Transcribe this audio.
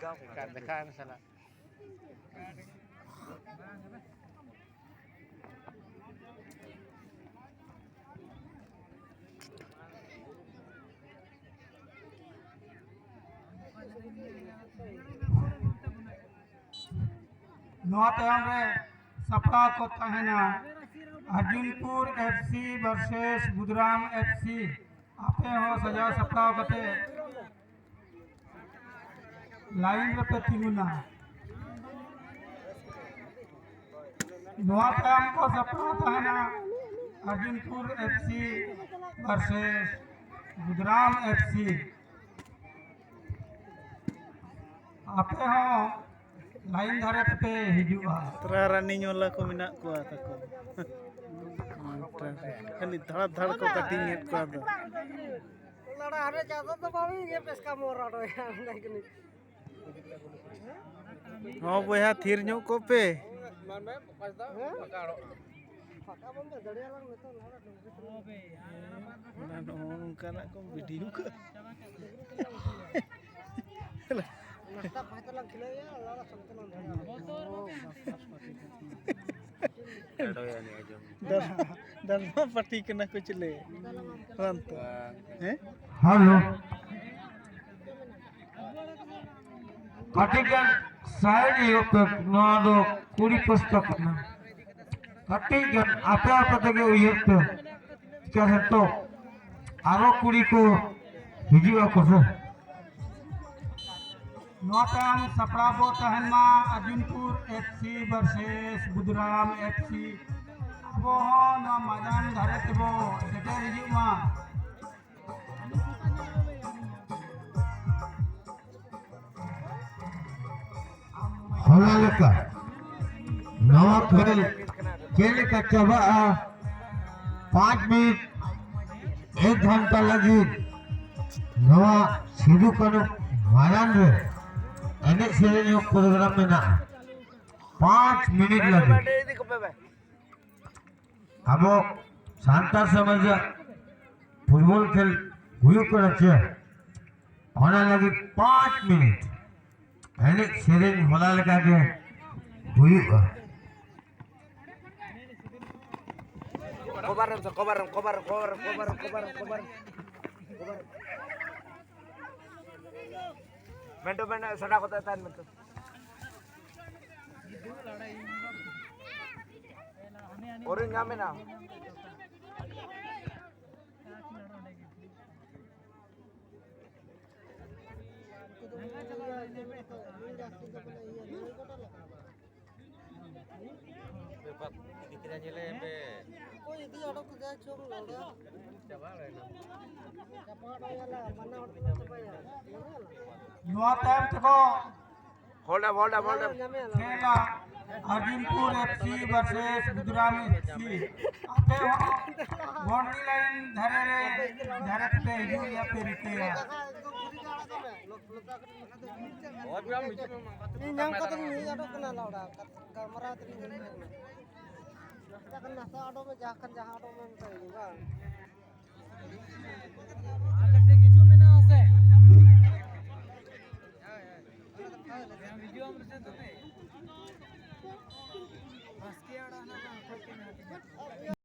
dekat salah. नवा तायम रे सपड़ा को तहना Arjunpur FC versus Budhram FC आपे हो सजा सपड़ा कते लाइन रे पे तिगुना नवा तायम को सपड़ा तहना Arjunpur FC versus Budhram FC आपे हो लाइन धारे पे हिजुआ तरा रनिंग वाला को मिना को तको खाली धड़ धड़ को कटिंग हेड को दो लड़ा हरे ज्यादा तो बाबू ये पेस्का मोरा दो यार नहीं कनी हो बया थीर न्यू को पे मन में पकड़दा पकाड़ो पका बंद जड़िया लग में तो लड़ा दो बे ना नो उनका ना को वीडियो को नाश्ता पाते लग खिले या लड़ा संतलन दरमा पट्टी कना को चले रंत हैं हेलो कटिगन साइड योक नादो कुड़ी पुस्तक ना कटिगन आपे आपे तके उयत क्या है तो आरो कुड़ी को हिजुआ को नोटम सपड़ा बो तहनमा Arjunpur FC versus Budhram FC वो ना मैदान धारे तबो सेटे हिजुमा होला लेका नवा खेल का चबा 5 मिनट 1 घंटा लगी नवा सिद्धू कनो मैदान रे एने सेरेनियो प्रोग्राम में ना 5 मिनट लगे हम शांता समझ फुटबॉल खेल हुई को रखे होने लगी 5 मिनट एने सेरेन होला लगा के हुई कोबर Mendo sada kota tan mento. Orang nyame na. कोई दी अडक जा चोर लगा. नवा टाइम तको Hold up. खेला Arjunpur FC versus Budhram FC आपे बाउंड्री लाइन धरे पे हिजुआ पे रिते ini nyang kata ini ada kena lauda kamera tadi ini kan nasa ada menjahkan jahat ada mentai juga